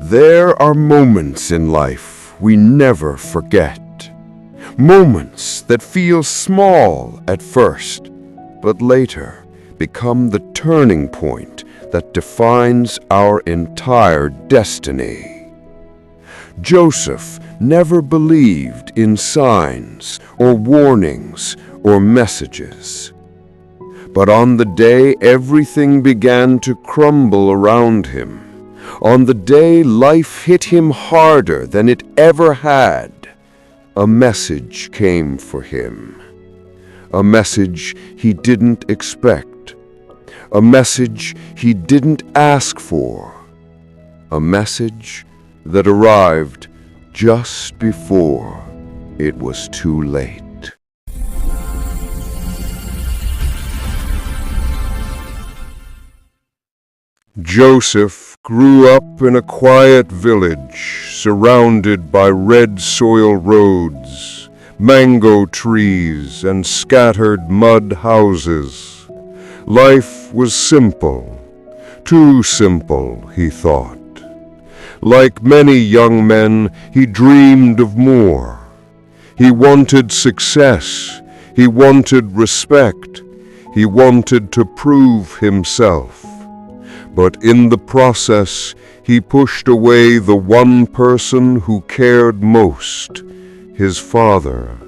There are moments in life we never forget. Moments that feel small at first, but later become the turning point that defines our entire destiny. Joseph never believed in signs or warnings or messages. But on the day everything began to crumble around him, on the day life hit him harder than it ever had, a message came for him. A message he didn't expect. A message he didn't ask for. A message that arrived just before it was too late. Joseph grew up in a quiet village surrounded by red soil roads, mango trees, and scattered mud houses. Life was simple, too simple, he thought. Like many young men, he dreamed of more. He wanted success, he wanted respect, he wanted to prove himself. But in the process, he pushed away the one person who cared most, his father.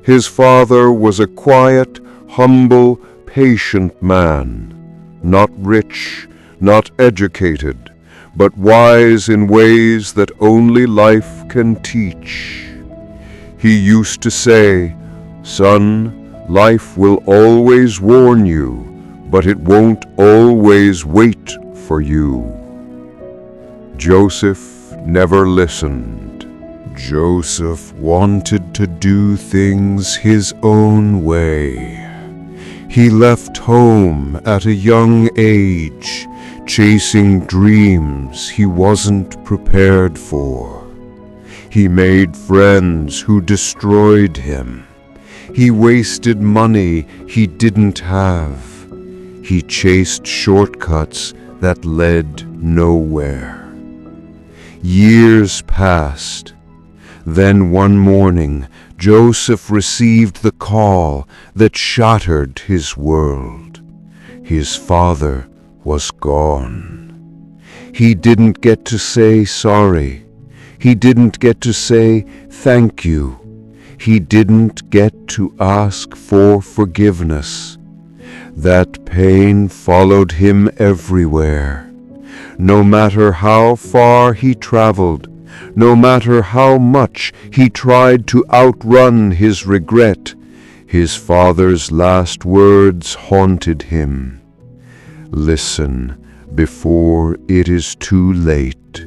His father was a quiet, humble, patient man, not rich, not educated, but wise in ways that only life can teach. He used to say, "Son, life will always warn you, but it won't always wait for you." Joseph never listened. Joseph wanted to do things his own way. He left home at a young age, chasing dreams he wasn't prepared for. He made friends who destroyed him. He wasted money he didn't have. He chased shortcuts that led nowhere. Years passed. Then one morning, Joseph received the call that shattered his world. His father was gone. He didn't get to say sorry. He didn't get to say thank you. He didn't get to ask for forgiveness. That pain followed him everywhere. No matter how far he traveled, no matter how much he tried to outrun his regret, his father's last words haunted him. "Listen before it is too late."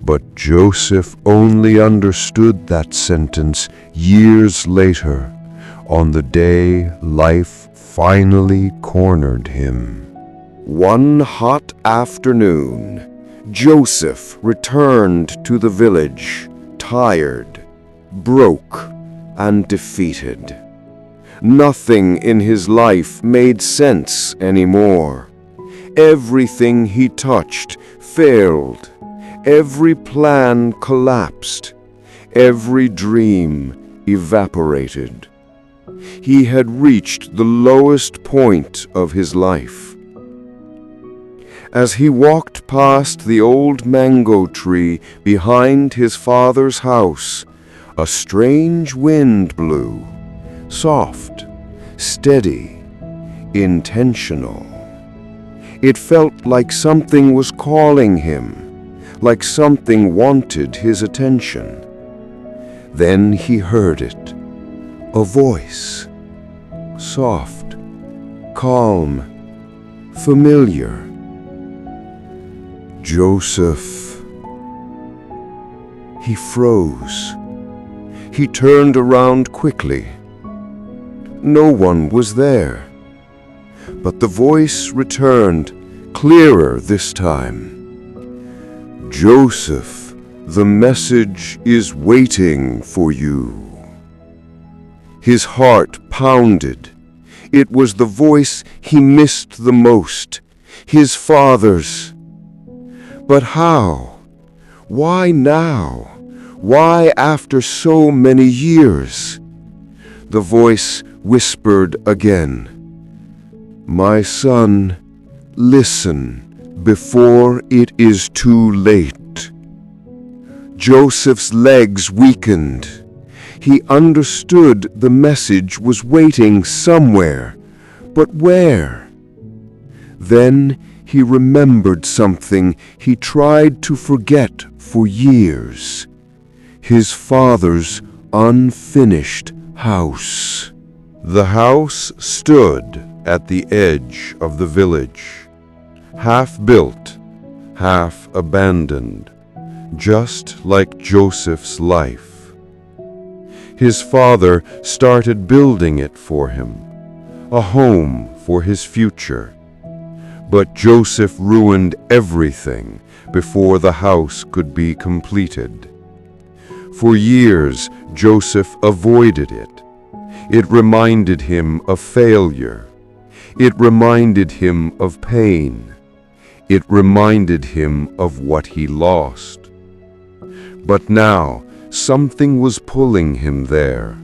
But Joseph only understood that sentence years later, on the day life finally cornered him. One hot afternoon, Joseph returned to the village, tired, broke, and defeated. Nothing in his life made sense anymore. Everything he touched failed. Every plan collapsed. Every dream evaporated. He had reached the lowest point of his life. As he walked past the old mango tree behind his father's house, a strange wind blew, soft, steady, intentional. It felt like something was calling him, like something wanted his attention. Then he heard it. A voice, soft, calm, familiar. Joseph. He froze. He turned around quickly. No one was there. But the voice returned, clearer this time. "Joseph, the message is waiting for you." His heart pounded. It was the voice he missed the most, his father's. But how? Why now? Why after so many years? The voice whispered again, "My son, listen before it is too late." Joseph's legs weakened. He understood the message was waiting somewhere, but where? Then he remembered something he tried to forget for years: his father's unfinished house. The house stood at the edge of the village, half built, half abandoned, just like Joseph's life. His father started building it for him, a home for his future. But Joseph ruined everything before the house could be completed. For years, Joseph avoided it. It reminded him of failure. It reminded him of pain. It reminded him of what he lost. But now, something was pulling him there,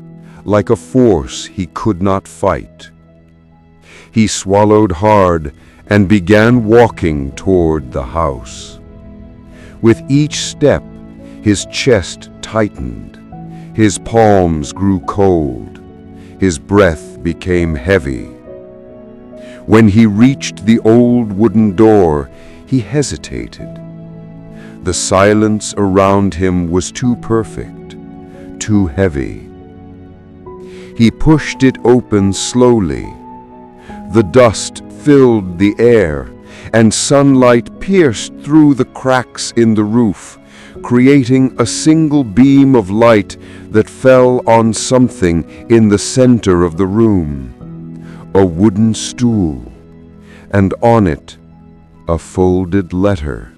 like a force he could not fight. He swallowed hard and began walking toward the house. With each step, his chest tightened, his palms grew cold, his breath became heavy. When he reached the old wooden door, he hesitated. The silence around him was too perfect, too heavy. He pushed it open slowly. The dust filled the air, and sunlight pierced through the cracks in the roof, creating a single beam of light that fell on something in the center of the room: a wooden stool, and on it, a folded letter.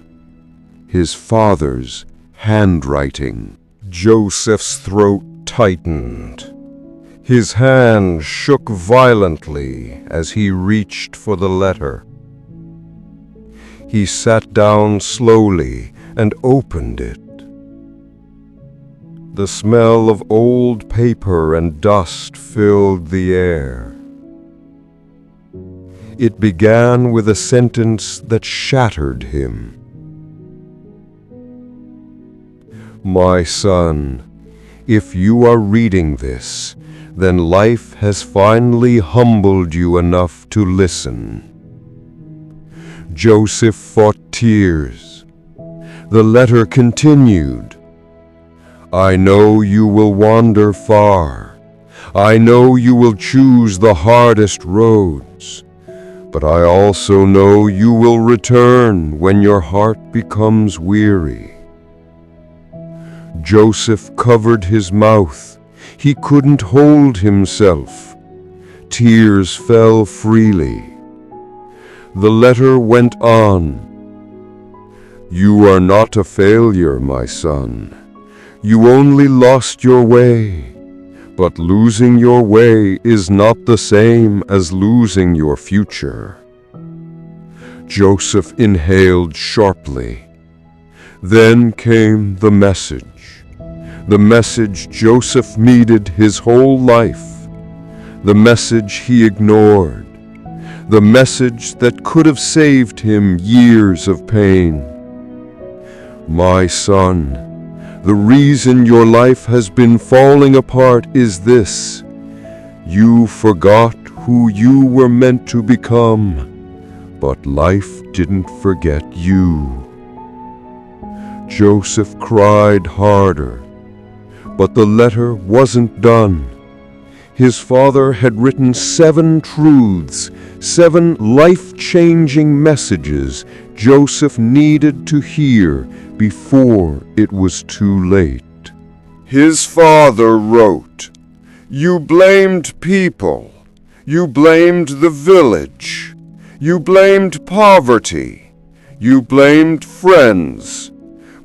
His father's handwriting. Joseph's throat tightened. His hand shook violently as he reached for the letter. He sat down slowly and opened it. The smell of old paper and dust filled the air. It began with a sentence that shattered him. "My son, if you are reading this, then life has finally humbled you enough to listen." Joseph fought tears. The letter continued, "I know you will wander far. I know you will choose the hardest roads. But I also know you will return when your heart becomes weary." Joseph covered his mouth. He couldn't hold himself. Tears fell freely. The letter went on. "You are not a failure, my son. You only lost your way. But losing your way is not the same as losing your future." Joseph inhaled sharply. Then came the message Joseph needed his whole life, the message he ignored, the message that could have saved him years of pain. "My son, the reason your life has been falling apart is this: you forgot who you were meant to become, but life didn't forget you." Joseph cried harder, but the letter wasn't done. His father had written 7 truths, 7 life-changing messages Joseph needed to hear before it was too late. His father wrote, "You blamed people. You blamed the village. You blamed poverty. You blamed friends.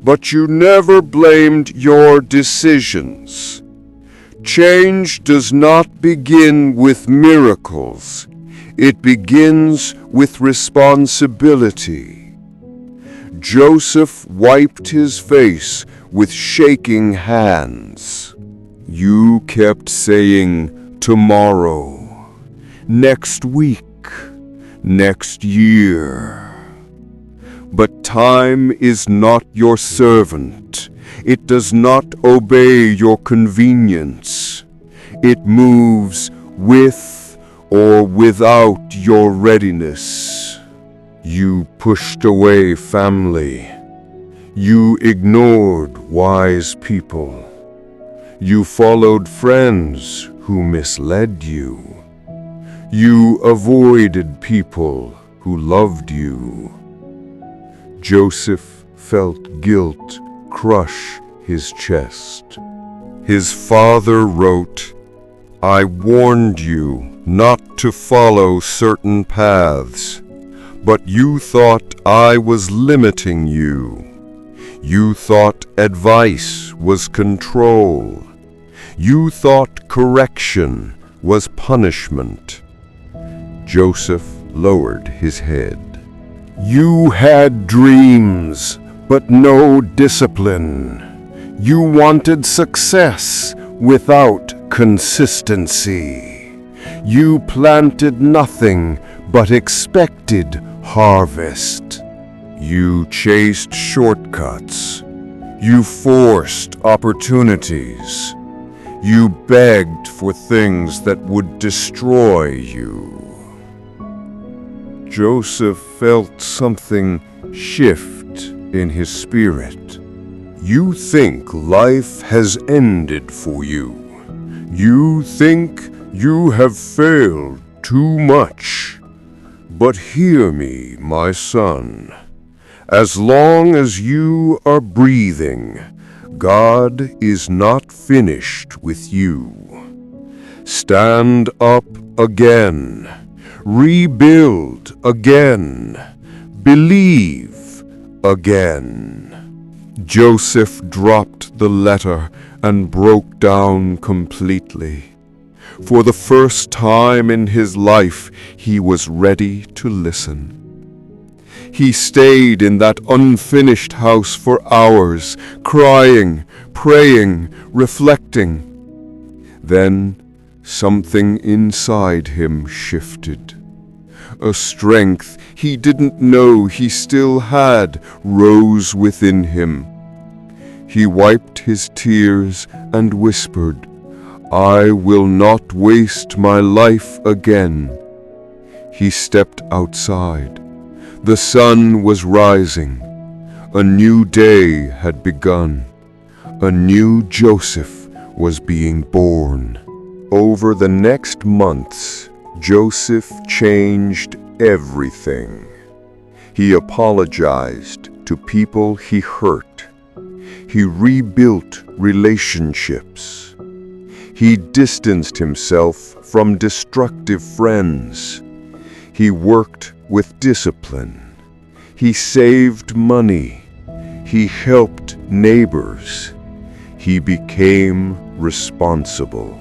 But you never blamed your decisions. Change does not begin with miracles. It begins with responsibility." Joseph wiped his face with shaking hands. You kept saying, tomorrow, next week, next year. But time is not your servant. It does not obey your convenience. It moves with or without your readiness. You pushed away family. You ignored wise people. You followed friends who misled you. You avoided people who loved you. Joseph felt guilt crush his chest. His father wrote, "I warned you not to follow certain paths, but you thought I was limiting you. You thought advice was control. You thought correction was punishment." Joseph lowered his head. You had dreams, but no discipline. You wanted success without consistency. You planted nothing but expected harvest. You chased shortcuts. You forced opportunities. You begged for things that would destroy you. Joseph felt something shift in his spirit. You think life has ended for you. You think you have failed too much. But hear me, my son. As long as you are breathing, God is not finished with you. Stand up again. Rebuild again. Believe again. Joseph dropped the letter and broke down completely. For the first time in his life, he was ready to listen. He stayed in that unfinished house for hours, crying, praying, reflecting. Then something inside him shifted. A strength he didn't know he still had rose within him. He wiped his tears and whispered, "I will not waste my life again." He stepped outside. The sun was rising. A new day had begun. A new Joseph was being born. Over the next months, Joseph changed everything. He apologized to people he hurt. He rebuilt relationships. He distanced himself from destructive friends. He worked with discipline. He saved money. He helped neighbors. He became responsible.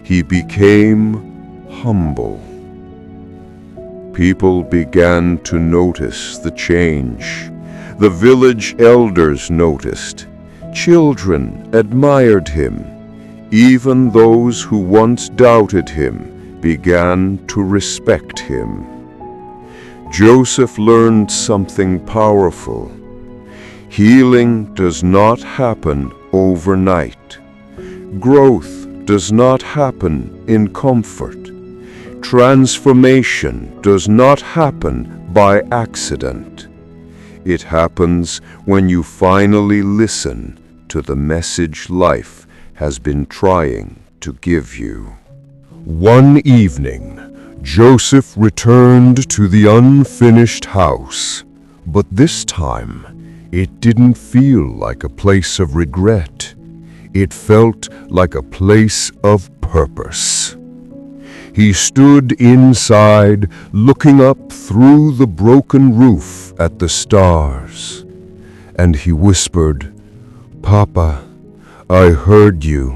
He became humble. People began to notice the change. The village elders noticed. Children admired him. Even those who once doubted him began to respect him. Joseph learned something powerful. Healing does not happen overnight. Growth does not happen in comfort. Transformation does not happen by accident. It happens when you finally listen to the message life has been trying to give you. One evening, Joseph returned to the unfinished house, but this time it didn't feel like a place of regret. It felt like a place of purpose. He stood inside, looking up through the broken roof at the stars, and he whispered, "Papa, I heard you.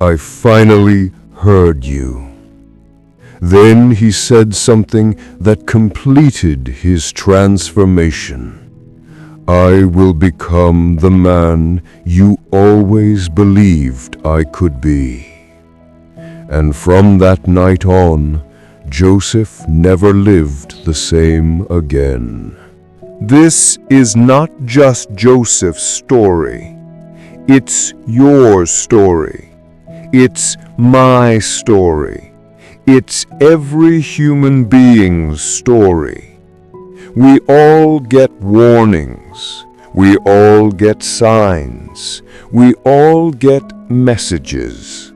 I finally heard you." Then he said something that completed his transformation. I will become the man you always believed I could be. And from that night on, Joseph never lived the same again. This is not just Joseph's story. It's your story. It's my story. It's every human being's story. We all get warnings. We all get signs. We all get messages.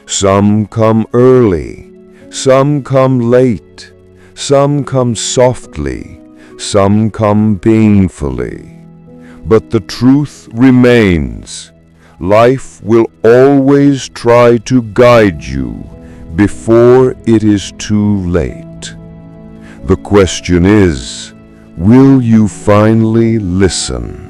Some come early. Some come late. Some come softly. Some come painfully. But the truth remains. Life will always try to guide you before it is too late. The question is, will you finally listen?